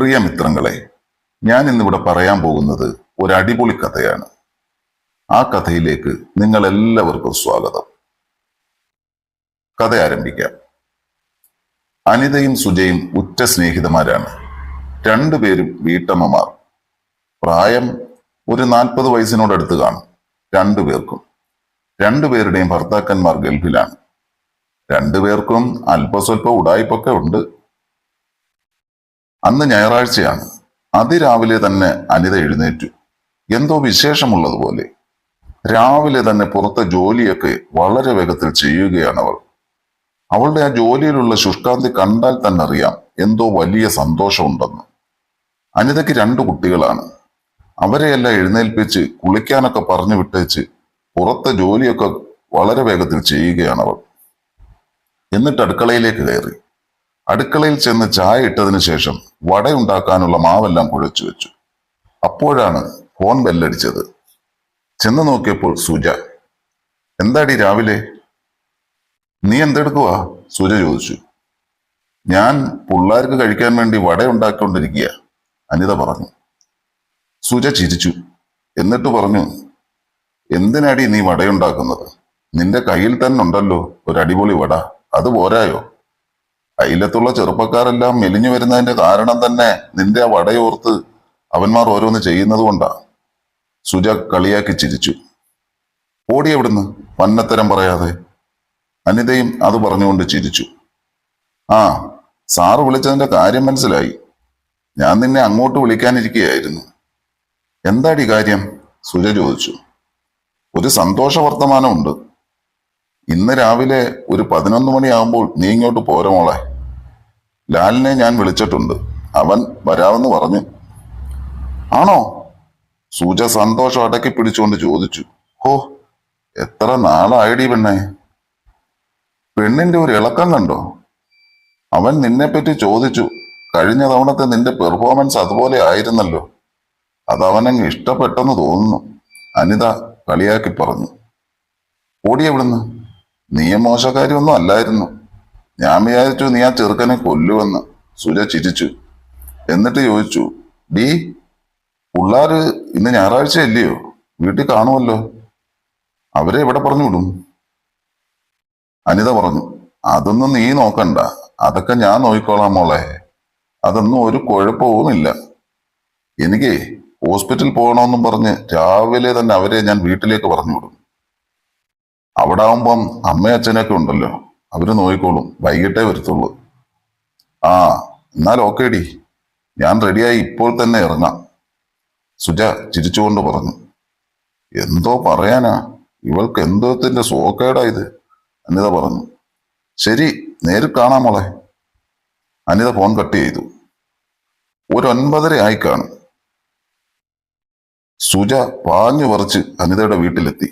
പ്രിയ മിത്രങ്ങളെ, ഞാൻ ഇന്നിവിടെ പറയാൻ പോകുന്നത് ഒരു അടിപൊളി കഥയാണ്. ആ കഥയിലേക്ക് നിങ്ങൾ എല്ലാവർക്കും സ്വാഗതം. കഥ ആരംഭിക്കാം. അനിതയും സുജയും ഉറ്റ സ്നേഹിതമാരാണ്. രണ്ടുപേരും വീട്ടമ്മമാർ. പ്രായം ഒരു 40 വയസ്സിനോടടുത്ത് കാണും രണ്ടുപേർക്കും. രണ്ടുപേരുടെയും ഭർത്താക്കന്മാർ ഗൾഫിലാണ്. രണ്ടുപേർക്കും അല്പസ്വല്പ ഉടായ്പൊക്കെ ഉണ്ട്. അന്ന് ഞായറാഴ്ചയാണ്. അതിരാവിലെ തന്നെ അനിത എഴുന്നേറ്റു. എന്തോ വിശേഷമുള്ളതുപോലെ രാവിലെ തന്നെ പുറത്തെ ജോലിയൊക്കെ വളരെ വേഗത്തിൽ ചെയ്യുകയാണ് അവൾ. അവളുടെ ആ ജോലിയിലുള്ള ശുഷ്കാന്തി കണ്ടാൽ തന്നെ അറിയാം എന്തോ വലിയ സന്തോഷമുണ്ടെന്ന്. അനിതയ്ക്ക് 2 കുട്ടികളാണ്. അവരെയെല്ലാം എഴുന്നേൽപ്പിച്ച് കുളിക്കാനൊക്കെ പറഞ്ഞു വിട്ടേച്ച് പുറത്തെ ജോലിയൊക്കെ വളരെ വേഗത്തിൽ ചെയ്യുകയാണ് അവൾ. എന്നിട്ട് അടുക്കളയിലേക്ക് കയറി. അടുക്കളയിൽ ചെന്ന് ചായ ഇട്ടതിന് ശേഷം വടയുണ്ടാക്കാനുള്ള മാവെല്ലാം കുഴച്ചു വെച്ചു. അപ്പോഴാണ് ഫോൺ ബെല്ലടിച്ചത്. ചെന്ന് നോക്കിയപ്പോൾ സുജ. എന്താടി രാവിലെ? നീ എന്തെടുക്കുവാ? സുജ ചോദിച്ചു. ഞാൻ പിള്ളേർക്ക് കഴിക്കാൻ വേണ്ടി വട ഉണ്ടാക്കിക്കൊണ്ടിരിക്കുക, അനിത പറഞ്ഞു. സുജ ചിരിച്ചു. എന്നിട്ട് പറഞ്ഞു, എന്തിനാടി നീ വടയുണ്ടാക്കുന്നത്? നിന്റെ കയ്യിൽ തന്നെ ഉണ്ടല്ലോ ഒരു അടിപൊളി വട, അത് പോരായോ? അയലത്തുള്ള ചെറുപ്പക്കാരെല്ലാം മെലിഞ്ഞു വരുന്നതിന്റെ കാരണം തന്നെ നിന്റെ ആ വടയോർത്ത് അവന്മാർ ഓരോന്ന് ചെയ്യുന്നത് കൊണ്ടാ. സുജ കളിയാക്കി ചിരിച്ചു. ഓടി എവിടുന്ന്, പന്നത്തരം പറയാതെ. അനിതയും അത് പറഞ്ഞുകൊണ്ട് ചിരിച്ചു. ആ, സാറ് വിളിച്ചതിന്റെ കാര്യം മനസ്സിലായി. ഞാൻ നിന്നെ അങ്ങോട്ട് വിളിക്കാനിരിക്കുകയായിരുന്നു. എന്താടി കാര്യം? സുജ ചോദിച്ചു. ഒരു സന്തോഷ വർത്തമാനമുണ്ട്. ഇന്ന് രാവിലെ ഒരു 11 മണിയാകുമ്പോൾ നീ ഇങ്ങോട്ട് പോരെ മോളെ. ലാലിനെ ഞാൻ വിളിച്ചിട്ടുണ്ട്, അവൻ വരാമെന്ന് പറഞ്ഞു. ആണോ? സൂജ സന്തോഷം അടക്കി പിടിച്ചുകൊണ്ട് ചോദിച്ചു. ഹോ, എത്ര നാളായടി പെണ്ണെ. പെണ്ണിന്റെ ഒരു ഇളക്കം കണ്ടോ? അവൻ നിന്നെപ്പറ്റി ചോദിച്ചു. കഴിഞ്ഞ തവണത്തെ നിന്റെ പെർഫോമൻസ് അതുപോലെ ആയിരുന്നല്ലോ. അതവനങ്ങ് ഇഷ്ടപ്പെട്ടെന്ന് തോന്നുന്നു, അനിത കളിയാക്കി പറഞ്ഞു. ഓടി എവിടുന്ന്? നീ മോശക്കാരിയൊന്നും അല്ലായിരുന്നു. ഞാൻ വിചാരിച്ചു നീ ആ ചെറുക്കനെ കൊല്ലുവെന്ന്. സുജ ചിരിച്ചു. എന്നിട്ട് ചോദിച്ചു, ഡീ, പിള്ളാര് ഇന്ന് ഞായറാഴ്ച അല്ലയോ, വീട്ടിൽ കാണുമല്ലോ. അവരെ എവിടെ പറഞ്ഞു വിടും? അനിത പറഞ്ഞു. അതൊന്നും നീ നോക്കണ്ട, അതൊക്കെ ഞാൻ നോക്കിക്കോളാം മോളെ. അതൊന്നും ഒരു കുഴപ്പവുമില്ല. എനിക്ക് ഹോസ്പിറ്റലിൽ പോകണമെന്നും പറഞ്ഞ് രാവിലെ തന്നെ അവരെ ഞാൻ വീട്ടിലേക്ക് പറഞ്ഞു വിടും. അവിടെ ആവുമ്പം അമ്മയും അച്ഛനൊക്കെ ഉണ്ടല്ലോ, അവര് നോക്കിക്കോളും. വൈകിട്ടേ വരത്തുള്ളൂ. ആ, എന്നാൽ ഓക്കെ ഡി, ഞാൻ റെഡിയായി ഇപ്പോൾ തന്നെ ഇറങ്ങാം, സുജ ചിരിച്ചുകൊണ്ട് പറഞ്ഞു. എന്തോ പറയാനാ, ഇവൾക്ക് എന്തോത്തിന്റെ സോക്കേടാ ഇത്, അനിത പറഞ്ഞു. ശരി, നേരിൽ കാണാം മോളെ. അനിത ഫോൺ കട്ട് ചെയ്തു. ഒരു 9:30 ആയി കാണും. സുജ പാഞ്ഞു പറിച്ച് അനിതയുടെ വീട്ടിലെത്തി.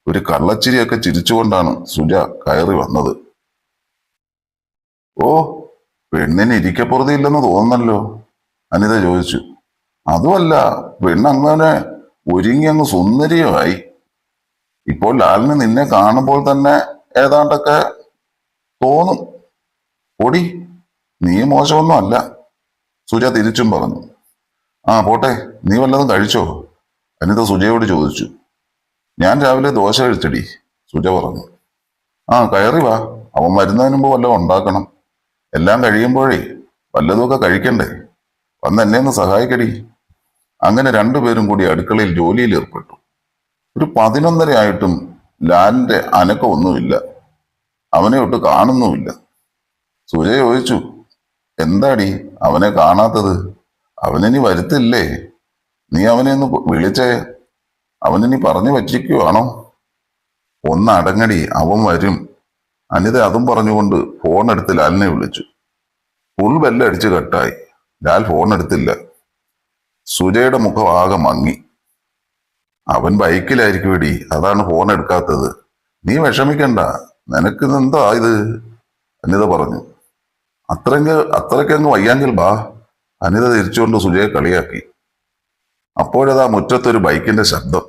ഒരു കള്ളച്ചിരിയൊക്കെ ചിരിച്ചുകൊണ്ടാണ് സുജ കയറി വന്നത്. ഓ, പെണ്ണിന് ഇരിക്കപ്പുറതിയില്ലെന്ന് തോന്നുന്നല്ലോ, അനിത ചോദിച്ചു. അതുമല്ല, പെണ്ണങ്ങനെ ഒരുങ്ങി അങ്ങ് സുന്ദരിയുമായി. ഇപ്പോൾ ലാലിന് നിന്നെ കാണുമ്പോൾ തന്നെ ഏതാണ്ടൊക്കെ തോന്നും. ഓടി, നീ മോശമൊന്നും അല്ല, സുജ തിരിച്ചും പറഞ്ഞു. ആ പോട്ടെ, നീ വല്ലതും കഴിച്ചോ, അനിത സുജയോട് ചോദിച്ചു. ഞാൻ രാവിലെ ദോശ കഴിച്ചടി, സുജ പറഞ്ഞു. ആ, കയറി വാ, അവൻ വരുന്നതിന് മുമ്പ് വല്ലതും ഉണ്ടാക്കണം. എല്ലാം കഴിയുമ്പോഴേ വല്ലതുമൊക്കെ കഴിക്കണ്ടേ. വന്ന് എന്നെ ഒന്ന് സഹായിക്കടി. അങ്ങനെ രണ്ടുപേരും കൂടി അടുക്കളയിൽ ജോലിയിൽ ഏർപ്പെട്ടു. ഒരു 11:30 ആയിട്ടും ലാലിന്റെ അനക്കമൊന്നുമില്ല. അവനെ ഒട്ട് കാണുന്നുമില്ല. സുജ ചോദിച്ചു, എന്താടി അവനെ കാണാത്തത്? അവനിനി വരുത്തില്ലേ? നീ അവനെ ഒന്ന് വിളിച്ചേ. അവനിനി പറഞ്ഞു പറ്റിക്കുവാണോ? ഒന്ന് അടങ്ങടി, അവൻ വരും. അനിത അതും പറഞ്ഞുകൊണ്ട് ഫോൺ എടുത്ത് ലാലിനെ വിളിച്ചു. ഫുൾ ബെല്ലടിച്ച് കട്ടായി. ലാൽ ഫോൺ എടുത്തില്ല. സുജയുടെ മുഖം ആകെ മങ്ങി. അവൻ ബൈക്കിലായിരിക്കും എടി, അതാണ് ഫോൺ എടുക്കാത്തത്. നീ വിഷമിക്കണ്ട, നിനക്ക് എന്താ ഇത്, അനിത പറഞ്ഞു. അത്രയ്ക്കങ്ങ് വയ്യാങ്കിൽ ബാ, അനിത തിരിച്ചുകൊണ്ട് സുജയെ കളിയാക്കി. അപ്പോഴതാ മുറ്റത്തൊരു ബൈക്കിന്റെ ശബ്ദം.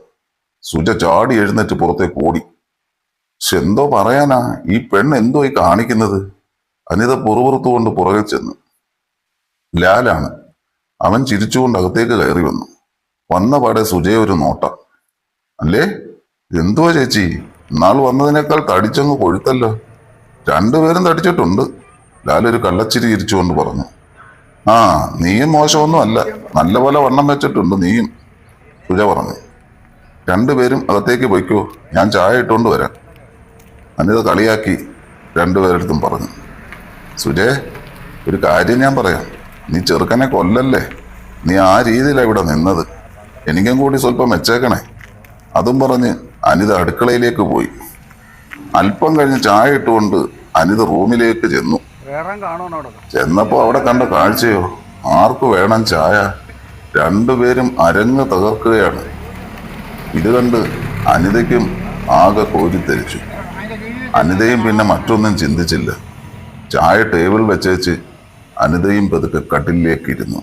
സുജ ചാടി എഴുന്നേറ്റ് പുറത്തേക്ക് ഓടി. പക്ഷെ എന്തോ പറയാനാ, ഈ പെണ്ണ് എന്തോ ഈ കാണിക്കുന്നത്? അനിത പുറപുറത്തുകൊണ്ട് പുറകെ ചെന്നു. ലാലാണ്. അവൻ ചിരിച്ചുകൊണ്ട് അകത്തേക്ക് കയറി വന്നു. വന്ന പാടെ സുജയ ഒരു നോട്ടം. അല്ലേ, എന്തുവാ ചേച്ചി, ഇന്നാൾ വന്നതിനേക്കാൾ തടിച്ചങ്ങ് കൊഴുത്തല്ലോ. രണ്ടുപേരും തടിച്ചിട്ടുണ്ട്, ലാലൊരു കള്ളച്ചിരി ചിരിച്ചുകൊണ്ട് പറഞ്ഞു. ആ, നീയും മോശമൊന്നും അല്ല, നല്ലപോലെ വണ്ണം വെച്ചിട്ടുണ്ട് നീയും, സുജ പറഞ്ഞു. രണ്ടുപേരും അകത്തേക്ക് പോയിക്കോ, ഞാൻ ചായ ഇട്ടുകൊണ്ട് വരാം, അനിത കളിയാക്കി രണ്ടുപേരെടുത്തും പറഞ്ഞു. സുജേ, ഒരു കാര്യം ഞാൻ പറയാം, നീ ചെറുക്കനെ കൊല്ലല്ലേ. നീ ആ രീതിയിലാണ് ഇവിടെ നിന്നത്, എനിക്കും കൂടി സ്വല്പം വെച്ചേക്കണേ. അതും പറഞ്ഞ് അനിത അടുക്കളയിലേക്ക് പോയി. അല്പം കഴിഞ്ഞ് ചായ ഇട്ടുകൊണ്ട് അനിത റൂമിലേക്ക് ചെന്നു. ചെന്നപ്പോ അവിടെ കണ്ട കാഴ്ചയോ, ആർക്കു വേണം ചായ, രണ്ടുപേരും അരങ്ങ് തകർക്കുകയാണ്. ഇത് കണ്ട് അനിതയ്ക്കും ആകെ കോരിത്തെരിച്ചു. അനിതയും പിന്നെ മറ്റൊന്നും ചിന്തിച്ചില്ല. ചായ ടേബിൾ വെച്ചേച്ച് അനിതയും പതുക്കെ കട്ടിലേക്ക് ഇരുന്നു.